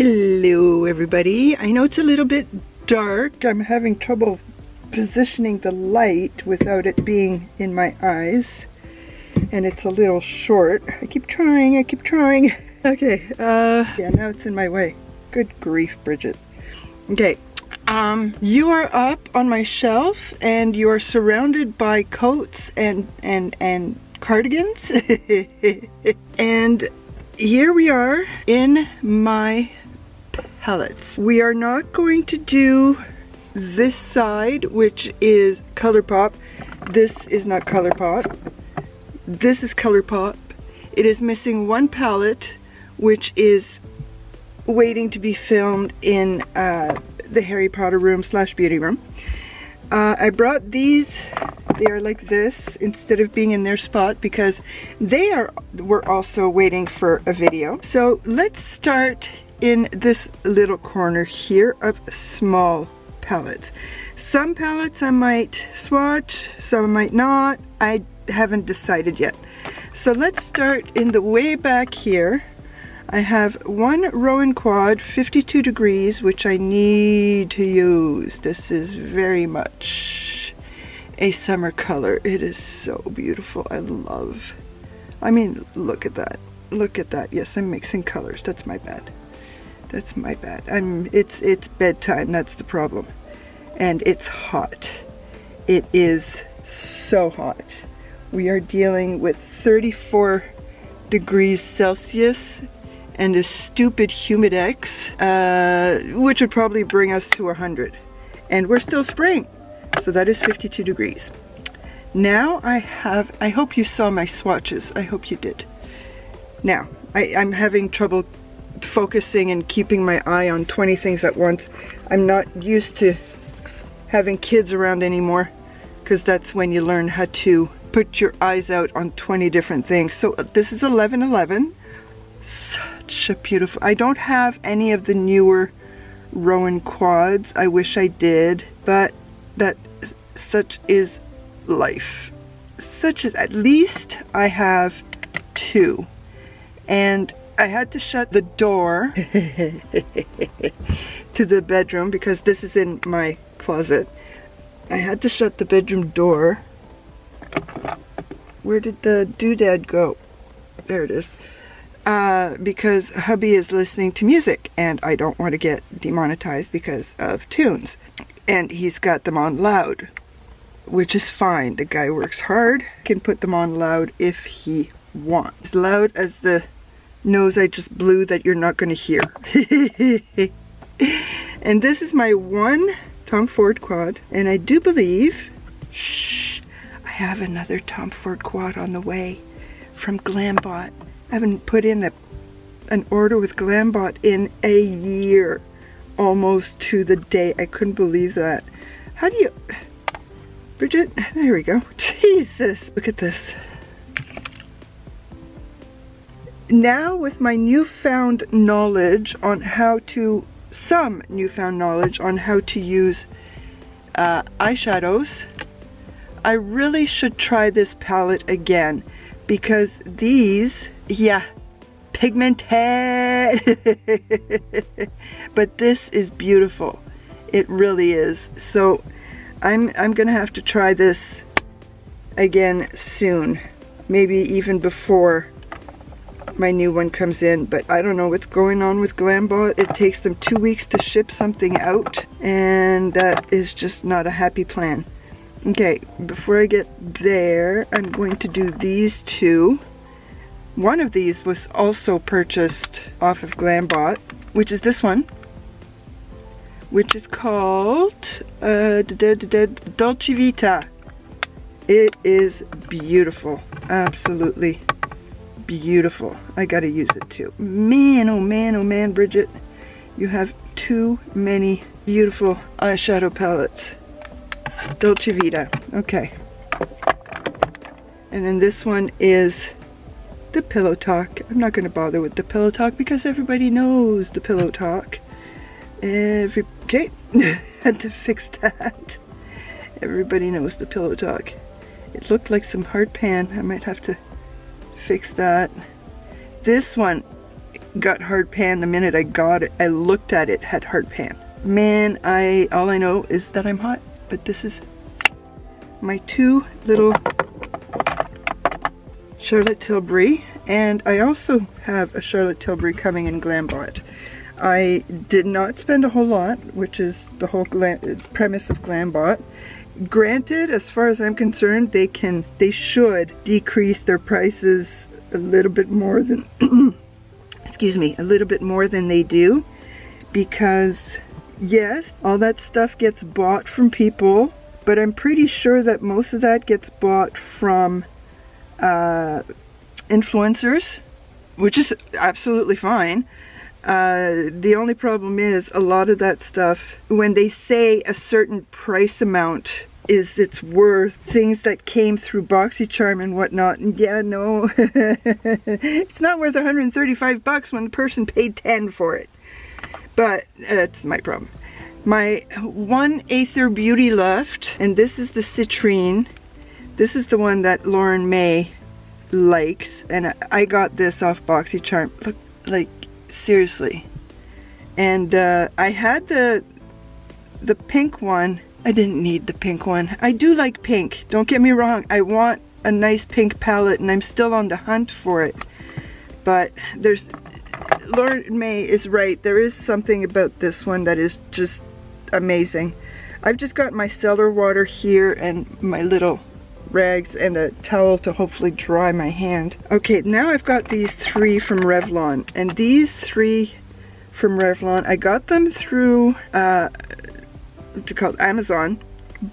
Hello everybody. I know it's a little bit dark. I'm having trouble positioning the light without it being in my eyes. And it's a little short. I keep trying. Okay, yeah, now it's in my way. Good grief, Bridget. Okay, you are up on my shelf and you are surrounded by coats and cardigans. And here we are in my palettes. We are not going to do this side, which is Colourpop. This is not Colourpop. This is Colourpop. It is missing one palette, which is waiting to be filmed in the Harry Potter room / beauty room. I brought these. They are like this instead of being in their spot because we're also waiting for a video. So let's start in this little corner here of small palettes. Some palettes I might swatch, some I might not. I haven't decided yet. So let's start in the way back here. I have one Rowan Quad 52 degrees, which I need to use. This is very much a summer color. It is so beautiful. I mean, look at that. Look at that. Yes, I'm mixing colors. That's my bad. That's my bad. It's bedtime. That's the problem. And it's hot. It is so hot. We are dealing with 34 degrees Celsius and a stupid humidex, which would probably bring us to 100. And we're still spring. So that is 52 degrees. Now I hope you saw my swatches. I hope you did. Now, I'm having trouble focusing and keeping my eye on 20 things at once. I'm not used to having kids around anymore because that's when you learn how to put your eyes out on 20 different things. So this is 1111. Such a beautiful, I don't have any of the newer Rowan Quads. I wish I did, but such is life. Such as, at least I have two. And I had to shut the door to the bedroom because this is in my closet. I had to shut the bedroom door. Where did the doodad go? There it is. Because hubby is listening to music and I don't want to get demonetized because of tunes. And he's got them on loud, which is fine. The guy works hard, can put them on loud if he wants. As loud as the nose I just blew that you're not going to hear. And this is my one Tom Ford Quad, and I do believe, I have another Tom Ford Quad on the way from Glambot. I haven't put in an order with Glambot in a year, almost to the day. I couldn't believe that. How do you, Bridget, there we go. Jesus, look at this. Now with my newfound knowledge on how to, some newfound knowledge on how to use eyeshadows, I really should try this palette again because these, yeah, pigmented. But this is beautiful. It really is. So I'm gonna have to try this again soon, maybe even before my new one comes in, but I don't know what's going on with Glambot. It takes them 2 weeks to ship something out, and that is just not a happy plan. Okay, before I get there, I'm going to do these two. One of these was also purchased off of Glambot, which is this one, which is called Dolce Vita. It is beautiful, absolutely beautiful. I gotta use it too. Man, oh man, Bridget, you have too many beautiful eyeshadow palettes. Dolce Vita. Okay. And then this one is the Pillow Talk. I'm not going to bother with the Pillow Talk because everybody knows the Pillow Talk. Okay. Had to fix that. Everybody knows the Pillow Talk. It looked like some hard pan. I might have to fix that. This one got hard pan the minute I got it. I looked at it, had hard pan. Man, all I know is that I'm hot, but this is my 2 little Charlotte Tilbury, and I also have a Charlotte Tilbury coming in Glambot. I did not spend a whole lot, which is the whole premise of Glambot. Granted, as far as I'm concerned, they should decrease their prices a little bit more than excuse me, a little bit more than they do, because yes, all that stuff gets bought from people, but I'm pretty sure that most of that gets bought from influencers, which is absolutely fine. The only problem is a lot of that stuff, when they say a certain price amount is it's worth, things that came through BoxyCharm and whatnot, and yeah, no, it's not worth 135 bucks when the person paid 10 for it. But it's my problem. My 1 Aether Beauty left, and this is the Citrine. This is the one that Lauren May likes, and I got this off BoxyCharm. Look, like, seriously. And I had the pink one. I didn't need the pink one. I do like pink, don't get me wrong. I want a nice pink palette, and I'm still on the hunt for it. But Lauren May is right. There is something about this one that is just amazing. I've just got my cellar water here and my little rags and a towel to hopefully dry my hand. Okay, now I've got these 3 from Revlon, and these 3 from Revlon, I got them through what's it called, Amazon,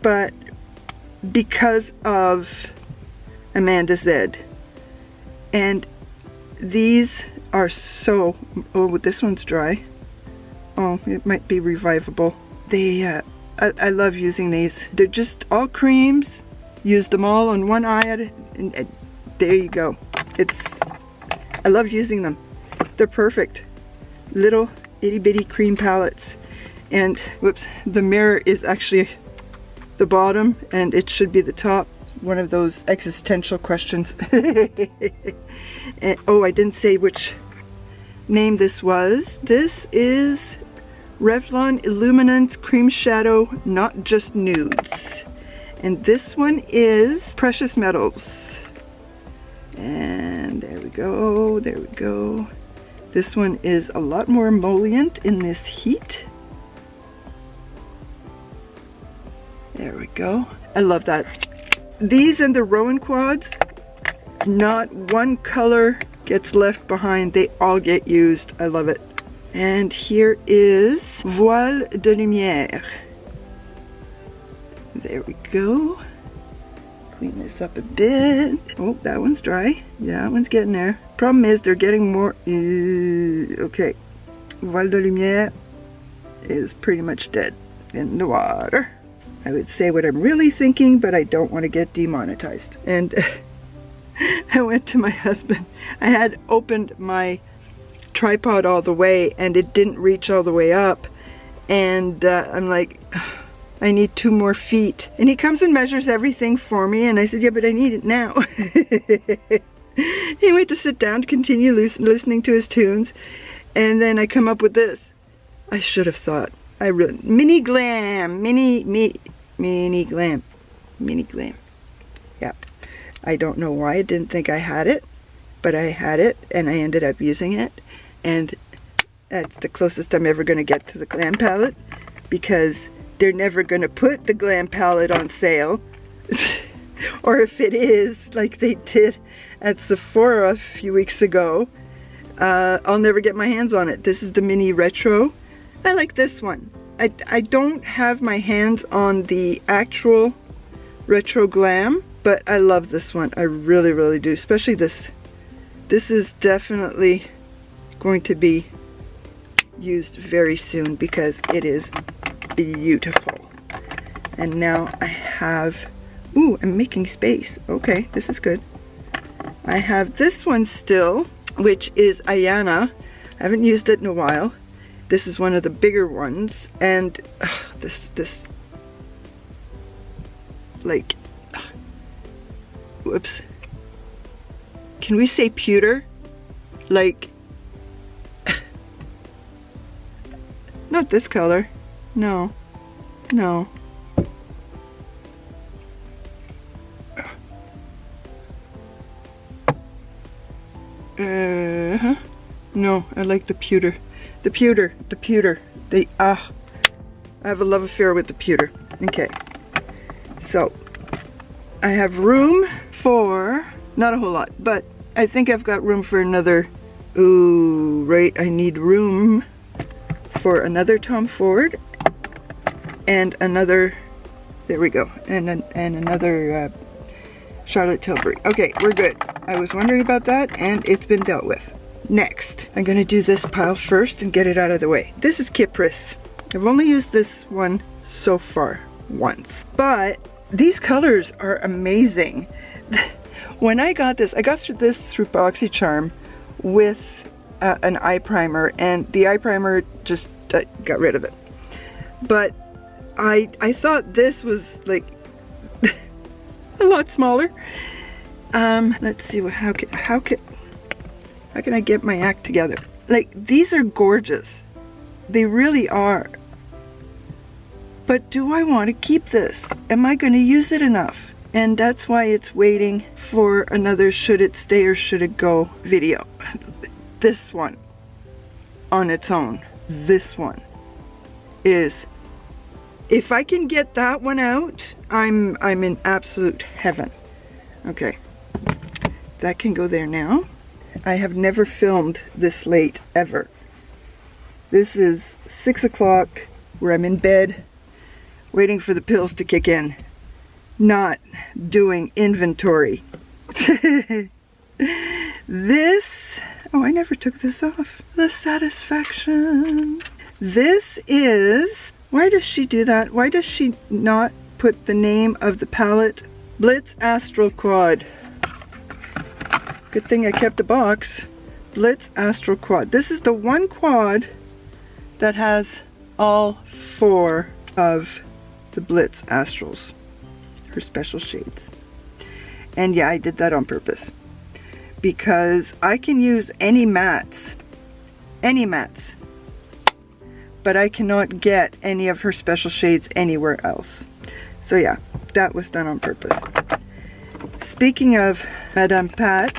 but because of Amanda Zed, and these are so, oh, this one's dry. Oh, it might be revivable. I love using these. They're just all creams. Use them all on one eye, and there you go. I love using them. They're perfect. Little itty bitty cream palettes. And whoops, the mirror is actually the bottom and it should be the top. One of those existential questions. And, oh, I didn't say which name this was. This is Revlon Illuminance Cream Shadow Not Just Nudes. And this one is Precious Metals. And there we go, there we go. This one is a lot more emollient in this heat. There we go. I love that. These and the Rowan Quads, not one color gets left behind. They all get used. I love it. And here is Voile de Lumière. There we go. Clean this up a bit. Oh, that one's dry. Yeah, that one's getting there. Problem is they're getting more. Okay. Voile de Lumière is pretty much dead in the water. I would say what I'm really thinking, but I don't want to get demonetized. And I went to my husband. I had opened my tripod all the way and it didn't reach all the way up. And I'm like, I need 2 more feet. And he comes and measures everything for me. And I said, yeah, but I need it now. He went to sit down to continue listening to his tunes. And then I come up with this. I should have thought. Mini Glam. Mini Glam. Mini Glam. Yeah. I don't know why I didn't think I had it. But I had it. And I ended up using it. And that's the closest I'm ever going to get to the Glam palette. Because they're never going to put the Glam palette on sale. Or if it is, like they did at Sephora a few weeks ago, I'll never get my hands on it. This is the Mini Retro. I like this one. I don't have my hands on the actual Retro Glam, but I love this one. I really, really do. Especially this. This is definitely going to be used very soon because it is beautiful. And now I have, ooh, I'm making space. Okay, this is good. I have this one still, which is Ayana. I haven't used it in a while. This is one of the bigger ones, and this like, whoops. Can we say pewter? Like, Not this color. No. No. No, I like the pewter. The pewter. The pewter. I have a love affair with the pewter. Okay. So, I have room for, not a whole lot, but I think I've got room for another, ooh, right, I need room for another Tom Ford and another, there we go, and another Charlotte Tilbury. Okay, we're good. I was wondering about that, and it's been dealt with. Next, I'm gonna do this pile first and get it out of the way. This is Kypris. I've only used this one so far once, but these colors are amazing. When I got this, I got through this through BoxyCharm with an eye primer, and the eye primer just got rid of it. But I thought this was like a lot smaller. Let's see how can I get my act together? Like, these are gorgeous. They really are. But do I want to keep this? Am I going to use it enough? And that's why it's waiting for another should it stay or should it go video. This one on its own. This one is, if I can get that one out, I'm in absolute heaven. Okay. That can go there now. I have never filmed this late ever. This is 6 o'clock where I'm in bed waiting for the pills to kick in, not doing inventory. This, oh, I never took this off. The Satisfaction. This is, why does she do that? Why does she not put the name of the palette? Blitz Astral Quad. Good thing I kept a box. Blitz Astral Quad. This is the one quad that has all 4 of the Blitz Astrals, her special shades. And yeah, I did that on purpose because I can use any mattes, but I cannot get any of her special shades anywhere else. So yeah, that was done on purpose. Speaking of Madame Pat,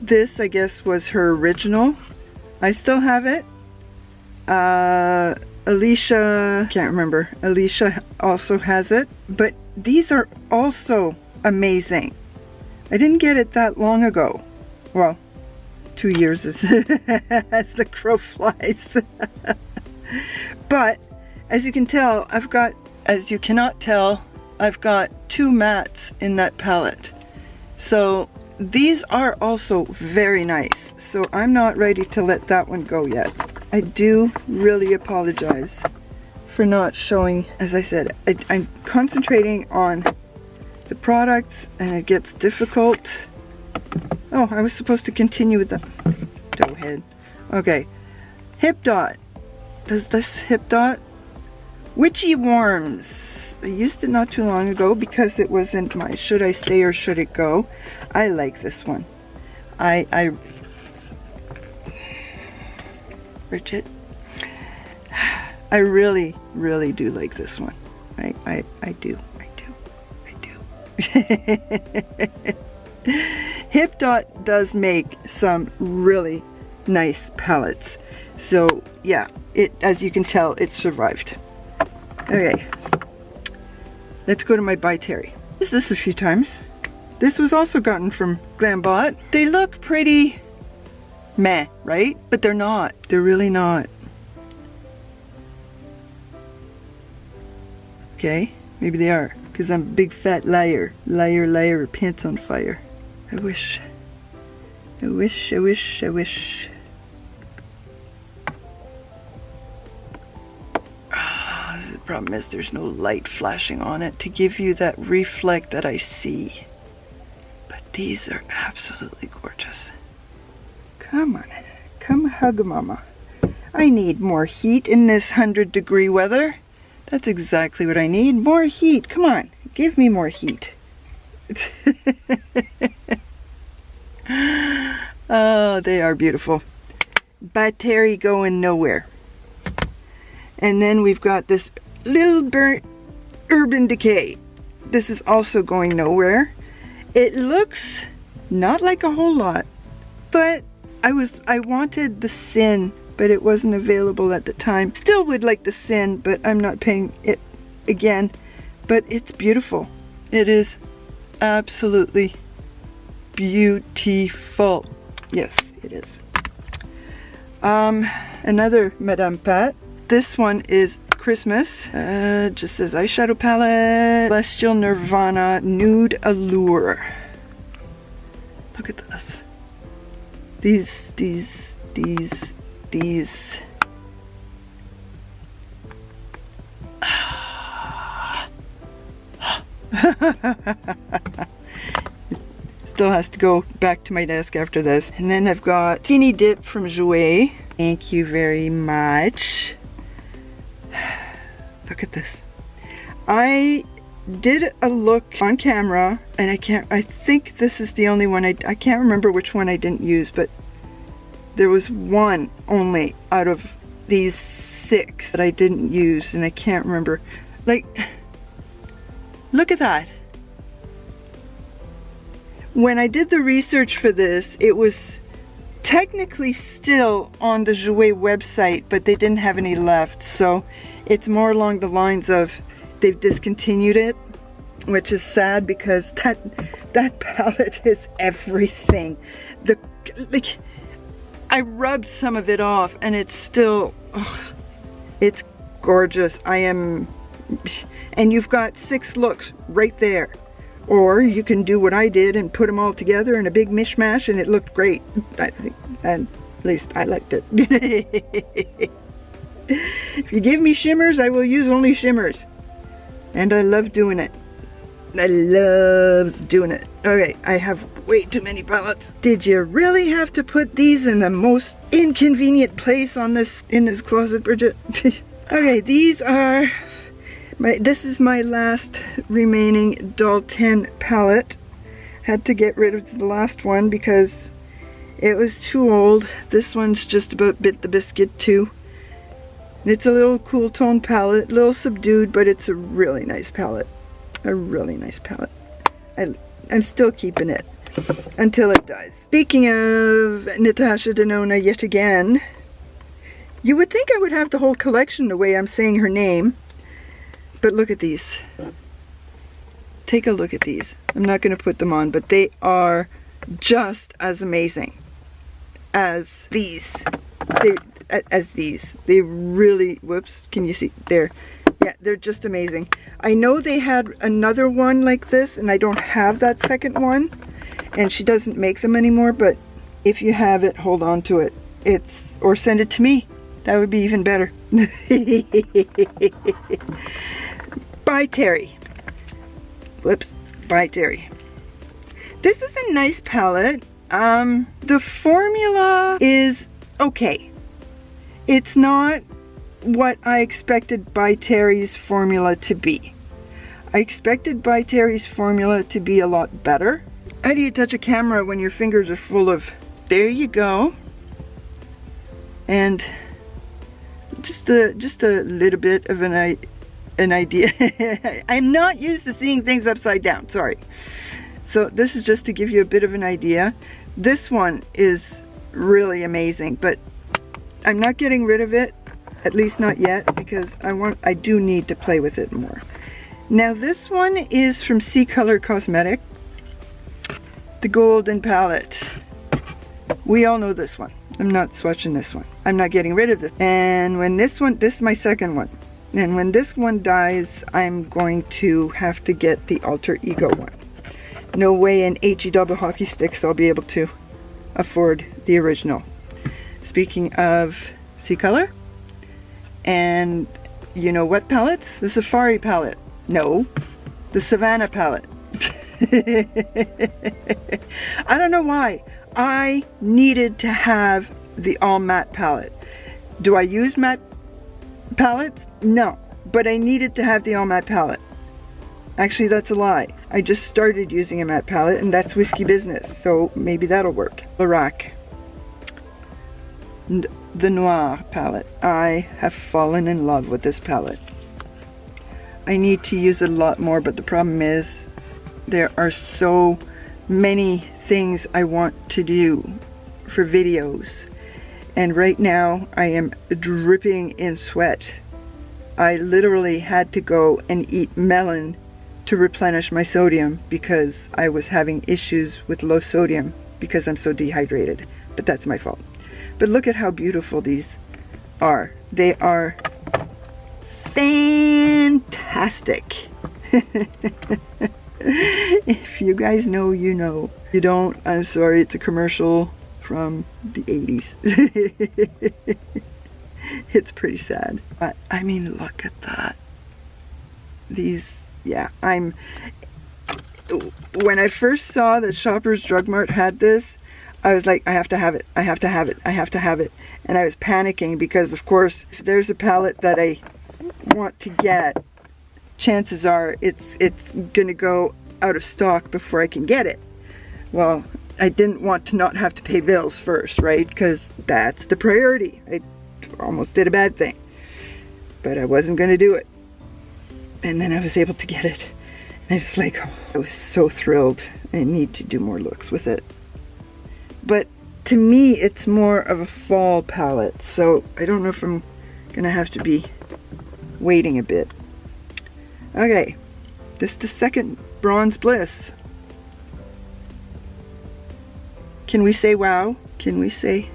this I guess was her original. I still have it. Alicia, can't remember. Alicia also has it, but these are also amazing. I didn't get it that long ago. Well, 2 years as the crow flies. But as you can tell, as you cannot tell, I've got 2 mattes in that palette. So these are also very nice. So I'm not ready to let that one go yet. I do really apologize for not showing. As I said, I'm concentrating on the products and it gets difficult. Oh, I was supposed to continue with the dough head. Okay, Hip Dot. Does this Hip Dot? Witchy Worms. I used it not too long ago because it wasn't my should I stay or should it go. I like this one. Bridget, I really, really do like this one. I do. Hip Dot does make some really nice palettes. So yeah, as you can tell, it survived. Okay, let's go to my By Terry. Used this a few times. This was also gotten from Glambot. They look pretty meh, right? But they're not. They're really not. Okay, maybe they are, because I'm a big fat liar. Liar, pants on fire. I wish. The problem is there's no light flashing on it to give you that reflect that I see. But these are absolutely gorgeous. Come on, come hug mama. I need more heat in this 100-degree weather. That's exactly what I need. More heat. Come on, give me more heat. Oh, they are beautiful. By Terry going nowhere. And then we've got this little burnt Urban Decay. This is also going nowhere. It looks not like a whole lot, but I wanted the Sin, but it wasn't available at the time. Still would like the Sin, but I'm not paying it again. But it's beautiful. It is absolutely beautiful. Yes, it is. Another Madame Pat. This one is Christmas. Just says eyeshadow palette, Celestial Nirvana Nude Allure. Look at this. These. Still has to go back to my desk after this. And then I've got Teeny Dip from Jouer. Thank you very much. Look at this. I did a look on camera, and I think this is the only one, I can't remember which one I didn't use, but there was one only out of these 6 that I didn't use, and I can't remember. Like, look at that. When I did the research for this, it was technically still on the Jouer website, but they didn't have any left, so it's more along the lines of they've discontinued it, which is sad because that palette is everything. Like, I rubbed some of it off and it's still, it's gorgeous. And you've got 6 looks right there. Or you can do what I did and put them all together in a big mishmash, and it looked great. I think, at least I liked it. If you give me shimmers, I will use only shimmers. And I love doing it. I love doing it. Okay, I have way too many palettes. Did you really have to put these in the most inconvenient place in this closet, Bridget? Okay, these are this is my last remaining Doll 10 palette. Had to get rid of the last one because it was too old. This one's just about bit the biscuit too. It's a little cool tone palette, a little subdued, but it's a really nice palette. A really nice palette. I'm still keeping it until it dies. Speaking of Natasha Denona yet again, you would think I would have the whole collection the way I'm saying her name, but look at these. Take a look at these. I'm not going to put them on, but they are just as amazing as these. They really, whoops, can you see? There. Yeah, they're just amazing. I know they had another one like this, and I don't have that second one, and she doesn't make them anymore, but if you have it, hold on to it. Or send it to me. That would be even better. By Terry. Whoops. By Terry. This is a nice palette. The formula is okay. It's not what I expected By Terry's formula to be. I expected By Terry's formula to be a lot better. How do you touch a camera when your fingers are full of... There you go. And just a little bit of an idea. I'm not used to seeing things upside down, sorry. So this is just to give you a bit of an idea. This one is really amazing, but I'm not getting rid of it, at least not yet, because I do need to play with it more. Now this one is from C Color Cosmetics, the Golden Palette. We all know this one. I'm not swatching this one. I'm not getting rid of this. And when this is my second one. And when this one dies, I'm going to have to get the Alter Ego one. No way in HE double hockey sticks I'll be able to afford the original. Speaking of C Color, and you know what palettes? The Safari palette. No, the Savannah palette. I don't know why. I needed to have the all matte palette. Do I use matte palettes? No, but I needed to have the all matte palette. Actually, that's a lie. I just started using a matte palette, and that's Whiskey Business, so maybe that'll work. Lorac. the Noir palette. I have fallen in love with this palette. I need to use it a lot more, but the problem is there are so many things I want to do for videos, and right now I am dripping in sweat. I literally had to go and eat melon to replenish my sodium because I was having issues with low sodium because I'm so dehydrated, but that's my fault. But look at how beautiful these are. They are fantastic. If you guys know, you know. If you don't, I'm sorry, it's a commercial from the 80s. It's pretty sad. But I mean, look at that. These, yeah, when I first saw that Shoppers Drug Mart had this, I was like, I have to have it, I have to have it, I have to have it. And I was panicking because, of course, if there's a palette that I want to get, chances are it's gonna go out of stock before I can get it. Well, I didn't want to not have to pay bills first, right? Because that's the priority. I almost did a bad thing, but I wasn't gonna do it. And then I was able to get it. And I was like, oh, I was so thrilled. I need to do more looks with it. But to me, it's more of a fall palette, so I don't know if I'm gonna have to be waiting a bit. Okay, this is the second Bronze Bliss. Can we say wow? Can we say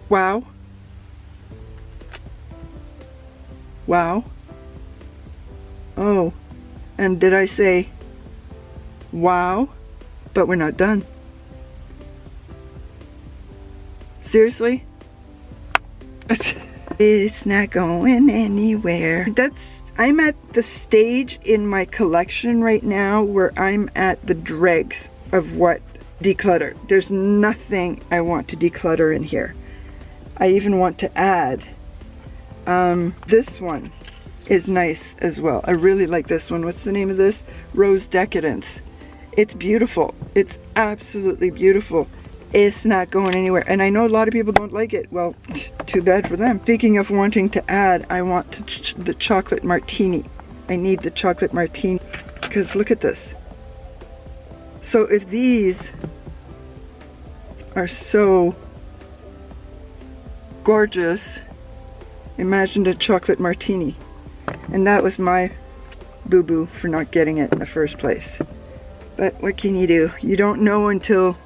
wow? Wow. Oh, and did I say wow? But we're not done. Seriously? It's not going anywhere. I'm at the stage in my collection right now where I'm at the dregs of what declutter. There's nothing I want to declutter in here. I even want to add. This one is nice as well. I really like this one. What's the name of this? Rose Decadence. It's beautiful. It's absolutely beautiful. It's not going anywhere. And I know a lot of people don't like it. Well, too bad for them. Speaking of wanting to add, I want the chocolate martini. I need the chocolate martini because look at this. So if these are so gorgeous, imagine the chocolate martini. And that was my boo-boo for not getting it in the first place. But what can you do? You don't know until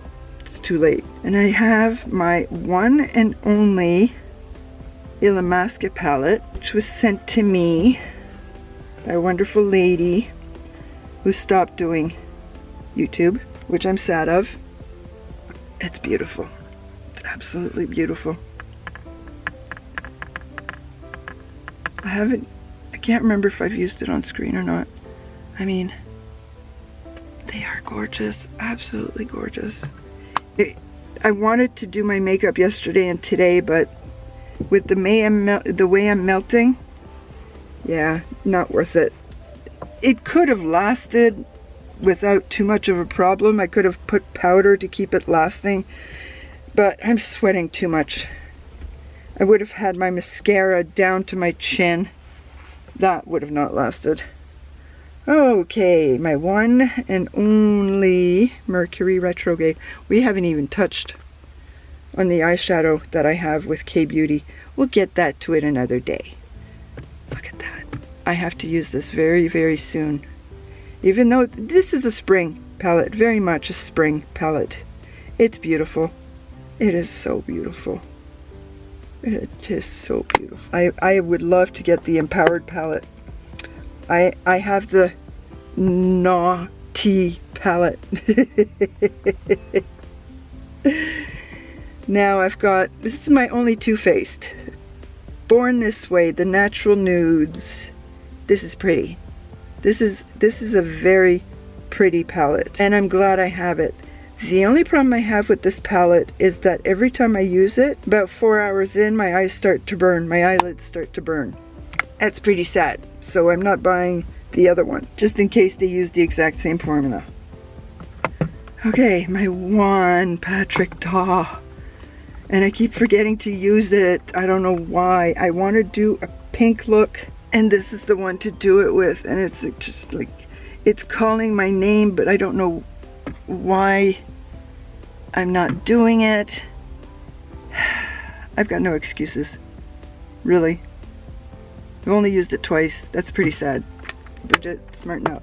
it's too late. And I have my one and only Illamasqua palette, which was sent to me by a wonderful lady who stopped doing YouTube, which I'm sad of. It's beautiful. It's absolutely beautiful. I can't remember if I've used it on screen or not. I mean, they are gorgeous, absolutely gorgeous. I wanted to do my makeup yesterday and today, but with the way I'm melting, yeah, not worth it. It could have lasted without too much of a problem. I could have put powder to keep it lasting, but I'm sweating too much. I would have had my mascara down to my chin. That would have not lasted. Okay, my one and only Mercury retrograde. We haven't even touched on the eyeshadow that I have with K-Beauty. We'll get that to it another day. Look at that. I have to use this very, very soon. Even though this is a spring palette, very much a spring palette. It's beautiful. It is so beautiful. It is so beautiful. I would love to get the Empowered palette. I have the Naughty palette. Now I've got, this is my only Too Faced. Born This Way, the Natural Nudes. This is pretty. This is a very pretty palette, and I'm glad I have it. The only problem I have with this palette is that every time I use it, about 4 hours in, my eyes start to burn, my eyelids start to burn. That's pretty sad, so I'm not buying the other one, just in case they use the exact same formula. Okay, my one Patrick Ta. And I keep forgetting to use it. I don't know why. I want to do a pink look, and this is the one to do it with. And it's just like, it's calling my name, but I don't know why I'm not doing it. I've got no excuses, really. I've only used it twice. That's pretty sad. Bridget, smarten up.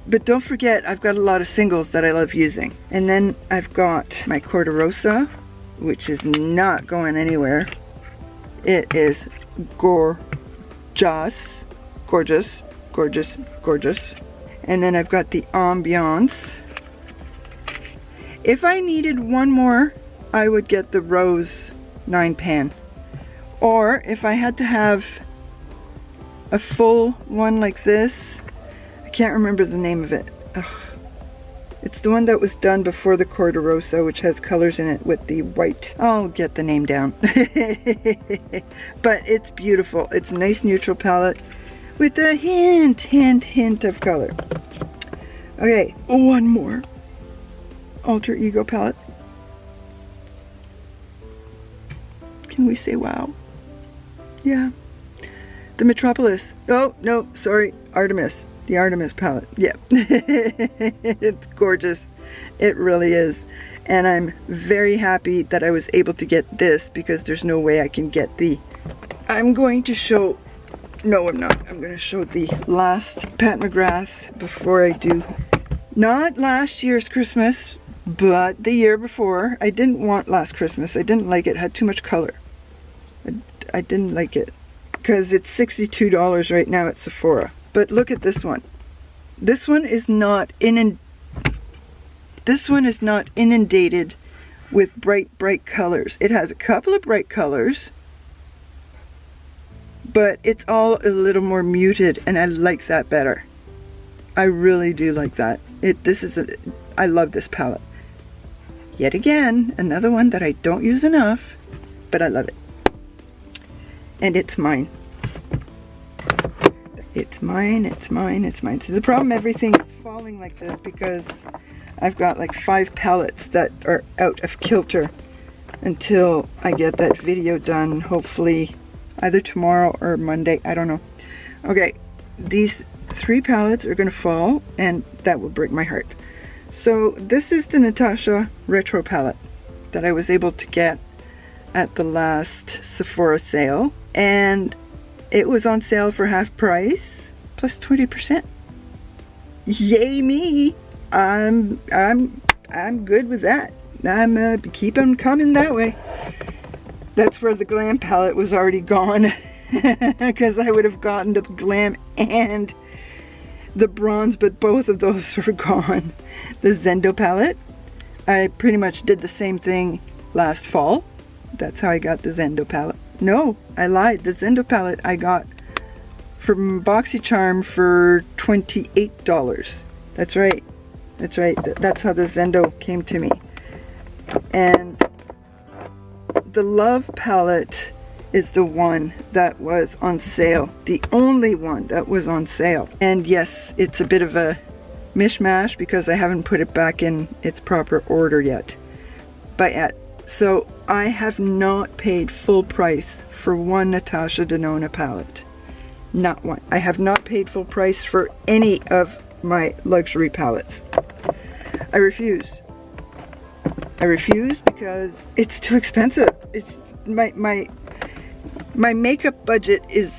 But don't forget, I've got a lot of singles that I love using. And then I've got my Corderosa, which is not going anywhere. It is gorgeous, gorgeous, gorgeous, gorgeous. And then I've got the Ambiance. If I needed one more, I would get the Rose 9 pan. Or if I had to have a full one like this, I can't remember the name of it. Ugh. It's the one that was done before the Corderosa, which has colors in it with the white. I'll get the name down. But it's beautiful. It's a nice neutral palette with a hint of color. Okay, one more Alter Ego palette. Can we say wow? Yeah. The Metropolis. Oh, no, sorry. Artemis. The Artemis palette. Yeah. It's gorgeous. It really is. And I'm very happy that I was able to get this, because there's no way I can get the... I'm going to show... No, I'm not. I'm going to show the last Pat McGrath before I do... Not last year's Christmas, but the year before. I didn't want last Christmas. I didn't like it. It had too much color. I didn't like it. Because it's $62 right now at Sephora. But look at this one. This one is not inundated with bright colors. It has a couple of bright colors, but it's all a little more muted, and I like that better. I really do like that. I love this palette. Yet again, another one that I don't use enough, but I love it. And it's mine. It's mine, it's mine, it's mine. So the problem, everything is falling like this because I've got like 5 palettes that are out of kilter until I get that video done, hopefully either tomorrow or Monday, I don't know. Okay, these 3 palettes are gonna fall, and that will break my heart. So this is the Natasha Retro palette that I was able to get at the last Sephora sale, and it was on sale for half price plus 20%. Yay me! I'm good with that. I'm keep on coming that way. That's where the Glam palette was already gone, because I would have gotten the Glam and the bronze, but both of those were gone. The Zendo palette, I pretty much did the same thing last fall. That's how I got the Zendo palette. No, I lied. The Zendo palette I got from BoxyCharm for $28. That's right. That's right. That's how the Zendo came to me. And the Love palette is the one that was on sale. The only one that was on sale. And yes, it's a bit of a mishmash because I haven't put it back in its proper order yet. So I have not paid full price for one Natasha Denona palette. Not one. I have not paid full price for any of my luxury palettes. I refuse. I refuse because it's too expensive. It's my makeup budget is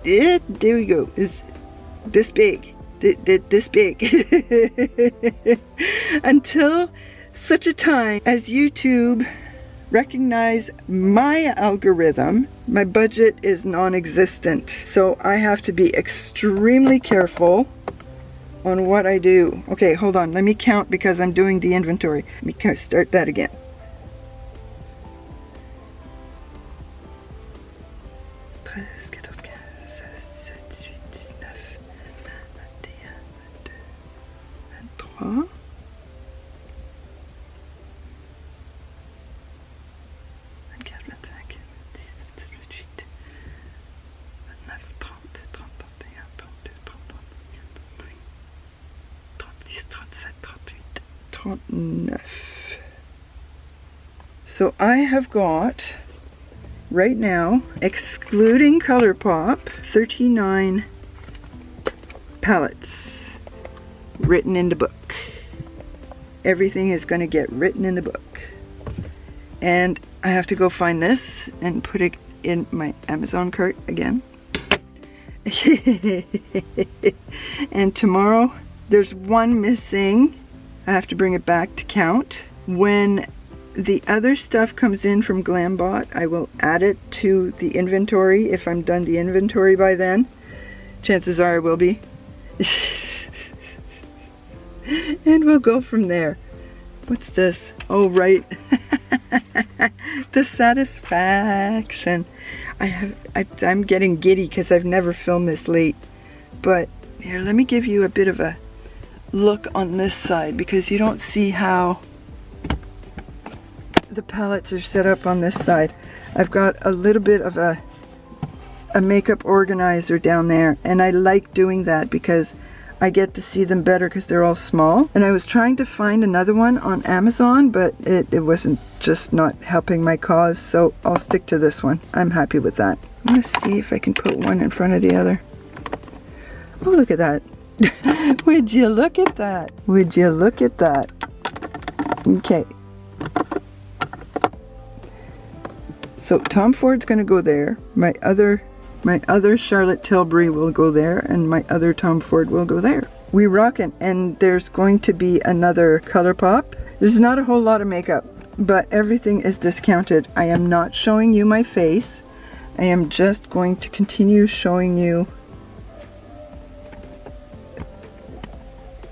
there we go, is this big. This big. Until such a time as YouTube recognize my algorithm, my budget is non-existent. So I have to be extremely careful on what I do. Okay, hold on. Let me count because I'm doing the inventory. Let me start that again. $39. So I have got, right now, excluding Colourpop, 39 palettes written in the book. Everything is going to get written in the book. And I have to go find this and put it in my Amazon cart again. And tomorrow there's one missing. I have to bring it back to count. When the other stuff comes in from GlamBot, I will add it to the inventory if I'm done the inventory by then. Chances are I will be. And we'll go from there. What's this? Oh, right. The satisfaction. I'm getting giddy because I've never filmed this late. But here, let me give you a bit of a look on this side, because you don't see how the palettes are set up on this side. I've got a little bit of a makeup organizer down there, and I like doing that because I get to see them better because they're all small. And I was trying to find another one on Amazon, but it wasn't, just not helping my cause, so I'll stick to this one. I'm happy with that. I'm gonna see if I can put one in front of the other. Oh, look at that. Would you look at that? Would you look at that? Okay. So Tom Ford's gonna go there. My other Charlotte Tilbury will go there, and my other Tom Ford will go there. We rockin', and there's going to be another Colourpop. There's not a whole lot of makeup, but everything is discounted. I am not showing you my face. I am just going to continue showing you.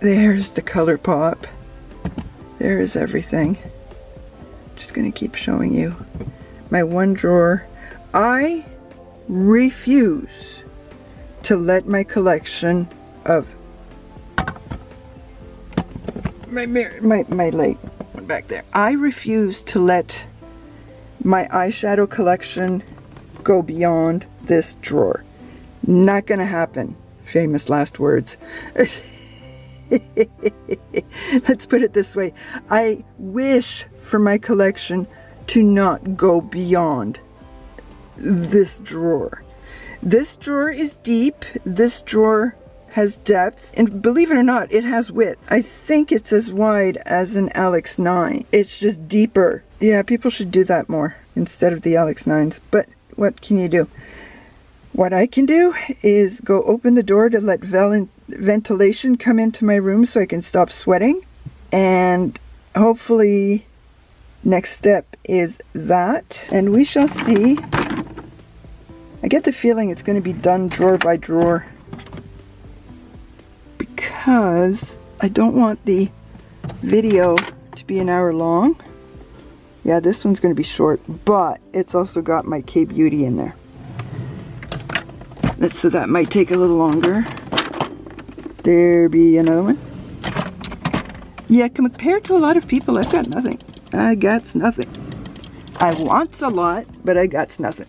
There's the Colourpop. There is everything. Just gonna keep showing you my one drawer. I refuse to let my collection of my light went back there. I refuse to let my eyeshadow collection go beyond this drawer. Not gonna happen. Famous last words. Let's put it this way. I wish for my collection to not go beyond this drawer. This drawer is deep. This drawer has depth, and believe it or not, it has width. I think it's as wide as an Alex 9. It's just deeper. Yeah, people should do that more instead of the Alex 9s, but what can you do? What I can do is go open the door to let ventilation come into my room so I can stop sweating, and hopefully next step is that, and we shall see. I get the feeling it's going to be done drawer by drawer because I don't want the video to be an hour long. Yeah, this one's going to be short, but it's also got my K-Beauty in there. So that might take a little longer. There be another one. Yeah, compared to a lot of people, I've got nothing. I got nothing. I wants a lot, but I got nothing.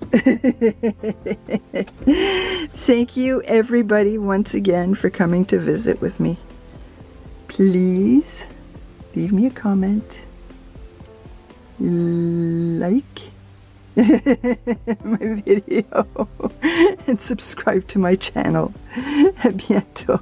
Thank you everybody once again for coming to visit with me. Please leave me a comment, like my video, and subscribe to my channel. A bientôt.